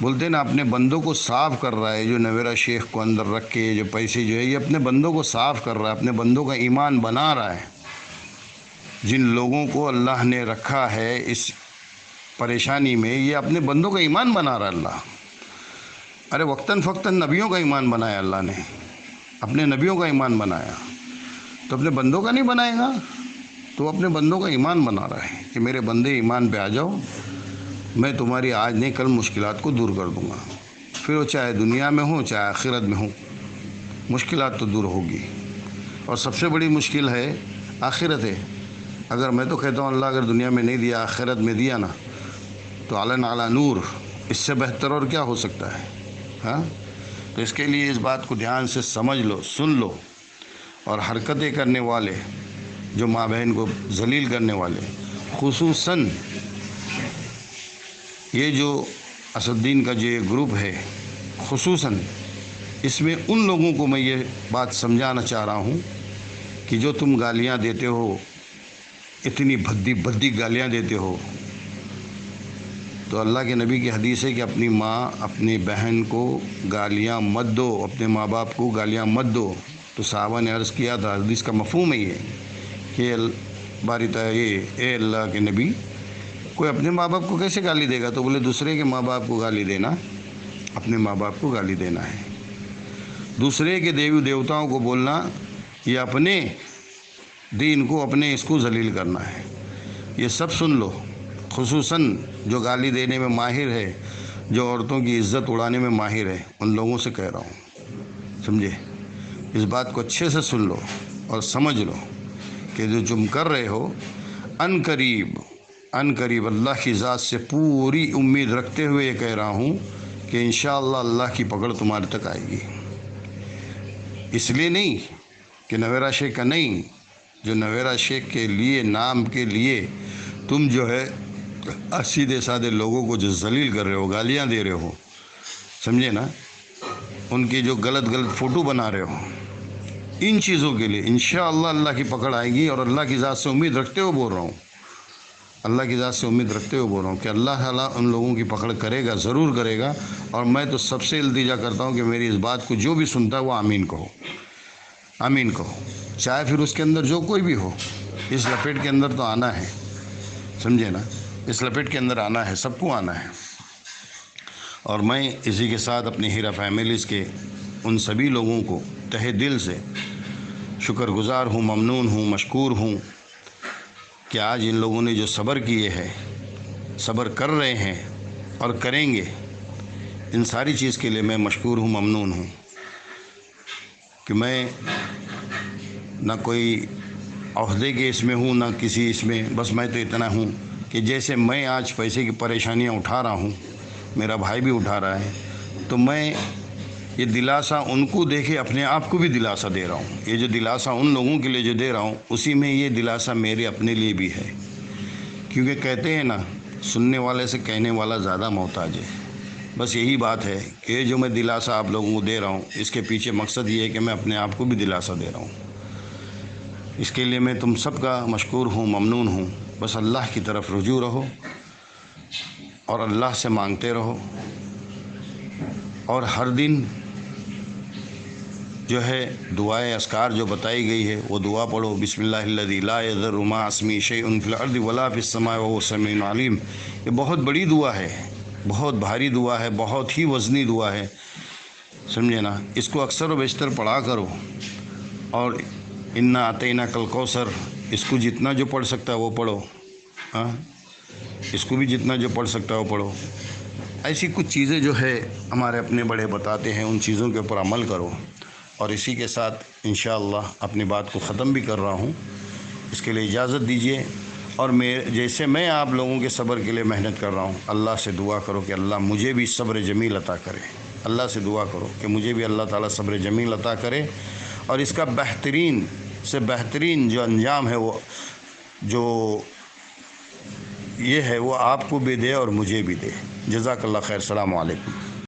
بولتے ہیں نا اپنے بندوں کو صاف کر رہا ہے، جو نویرا شیخ کو اندر رکھ کے جو پیسے جو ہے یہ اپنے بندوں کو صاف کر رہا ہے، اپنے بندوں کا ایمان بنا رہا ہے۔ جن لوگوں کو اللہ نے رکھا ہے اس پریشانی میں، یہ اپنے بندوں کا ایمان بنا رہا ہے اللہ۔ ارے وقتاً فوقتاً نبیوں کا ایمان بنایا اللہ نے، اپنے نبیوں کا ایمان بنایا، تو اپنے بندوں کا نہیں بنائے گا؟ تو اپنے بندوں کا ایمان بنا رہا ہے کہ میرے بندے ایمان پہ آ جاؤ، میں تمہاری آج نہیں کل مشکلات کو دور کر دوں گا، پھر وہ چاہے دنیا میں ہوں چاہے آخرت میں ہوں، مشکلات تو دور ہوگی۔ اور سب سے بڑی مشکل ہے آخرت ہے۔ اگر میں تو کہتا ہوں اللہ اگر دنیا میں نہیں دیا آخرت میں دیا نا تو علن علی نور، اس سے بہتر اور کیا ہو سکتا ہے؟ ہاں، تو اس کے لیے اس بات کو دھیان سے سمجھ لو، سن لو، اور حرکتیں کرنے والے جو ماں بہن کو ذلیل کرنے والے، خصوصاً یہ جو اسد الدین کا جو یہ گروپ ہے، خصوصاً اس میں ان لوگوں کو میں یہ بات سمجھانا چاہ رہا ہوں کہ جو تم گالیاں دیتے ہو، اتنی بھدی گالیاں دیتے ہو، تو اللہ کے نبی کی حدیث ہے کہ اپنی ماں اپنی بہن کو گالیاں مت دو، اپنے ماں باپ کو گالیاں مت دو۔ تو صحابہ نے عرض کیا تھا، حدیث کا مفہوم ہے یہ کہ اے اللہ کے نبی، کوئی اپنے ماں باپ کو کیسے گالی دے گا؟ تو بولے دوسرے کے ماں باپ کو گالی دینا اپنے ماں باپ کو گالی دینا ہے، دوسرے کے دیوی دیوتاؤں کو بولنا یہ اپنے دین کو اپنے اس کو ذلیل کرنا ہے۔ یہ سب سن لو، خصوصاً جو گالی دینے میں ماہر ہے، جو عورتوں کی عزت اڑانے میں ماہر ہے، ان لوگوں سے کہہ رہا ہوں، سمجھے؟ اس بات کو اچھے سے سن لو اور سمجھ لو کہ جو تم کر رہے ہو ان قریب اللہ کی ذات سے پوری امید رکھتے ہوئے یہ کہہ رہا ہوں کہ انشاءاللہ اللہ کی پکڑ تمہارے تک آئے گی۔ اس لیے نہیں کہ نویرا شیخ کا نہیں، جو نویرا شیخ کے لیے نام کے لیے تم جو ہے سیدھے سادے لوگوں کو جو ذلیل کر رہے ہو، گالیاں دے رہے ہو، سمجھے نا، ان کی جو غلط فوٹو بنا رہے ہو، ان چیزوں کے لیے انشاءاللہ اللہ کی پکڑ آئے گی۔ اور اللہ کی ذات سے امید رکھتے ہوئے بول رہا ہوں، اللہ کی ذات سے امید رکھتے ہوئے بول رہا ہوں کہ اللہ تعالیٰ ان لوگوں کی پکڑ کرے گا، ضرور کرے گا۔ اور میں تو سب سے التجا کرتا ہوں کہ میری اس بات کو جو بھی سنتا ہے وہ آمین کہو، آمین کہو، چاہے پھر اس کے اندر جو کوئی بھی ہو، اس لپیٹ کے اندر تو آنا ہے، سمجھے نا، اس لپیٹ کے اندر آنا ہے، سب کو آنا ہے۔ اور میں اسی کے ساتھ اپنی ہیرا فیملیز کے ان سبھی لوگوں کو تہہ دل سے شکر گزار ہوں، ممنون ہوں، مشکور ہوں کہ آج ان لوگوں نے جو صبر کیے ہے، صبر کر رہے ہیں اور کریں گے، ان ساری چیز کے لیے میں مشکور ہوں، ممنون ہوں کہ میں نہ کوئی عہدے کے اس میں ہوں، نہ کسی اس میں، بس میں تو اتنا ہوں کہ جیسے میں آج پیسے کی پریشانیاں اٹھا رہا ہوں، میرا بھائی بھی اٹھا رہا ہے، تو میں یہ دلاسا ان کو دیکھے اپنے آپ کو بھی دلاسا دے رہا ہوں۔ یہ جو دلاسا ان لوگوں کے لیے جو دے رہا ہوں، اسی میں یہ دلاسا میرے اپنے لیے بھی ہے، کیونکہ کہتے ہیں نا سننے والے سے کہنے والا زیادہ محتاج ہے۔ بس یہی بات ہے کہ یہ جو میں دلاسا آپ لوگوں کو دے رہا ہوں، اس کے پیچھے مقصد یہ ہے کہ میں اپنے آپ کو بھی دلاسا دے رہا ہوں۔ اس کے لیے میں تم سب کا مشکور ہوں، ممنون ہوں۔ بس اللہ کی طرف رجوع رہو اور اللہ سے مانگتے رہو، اور ہر دن جو ہے دعائے اذکار جو بتائی گئی ہے وہ دعا پڑھو، بسم اللہ الذی لا یضر مع اسمہ شیء فی الارض ولا فی السماء وهو السمیع العلیم۔ یہ بہت بڑی دعا ہے، بہت بھاری دعا ہے، بہت ہی وزنی دعا ہے، سمجھے نا۔ اس کو اکثر و بیشتر پڑھا کرو، اور انا اعطیناک الکوثر، اس کو جتنا جو پڑھ سکتا ہے وہ پڑھو، ہاں، اس کو بھی جتنا جو پڑھ سکتا ہے وہ پڑھو۔ ایسی کچھ چیزیں جو ہے ہمارے اپنے بڑے بتاتے ہیں، ان چیزوں کے اوپر عمل کرو۔ اور اسی کے ساتھ انشاءاللہ اپنی بات کو ختم بھی کر رہا ہوں، اس کے لیے اجازت دیجیے۔ اور جیسے میں آپ لوگوں کے صبر کے لیے محنت کر رہا ہوں، اللہ سے دعا کرو کہ اللہ مجھے بھی صبر جمیل عطا کرے۔ اللہ سے دعا کرو کہ مجھے بھی اللہ تعالیٰ صبر جمیل عطا کرے، اور اس کا بہترین سے بہترین جو انجام ہے، وہ جو یہ ہے وہ آپ کو بھی دے اور مجھے بھی دے۔ جزاک اللہ خیر، السلام علیکم۔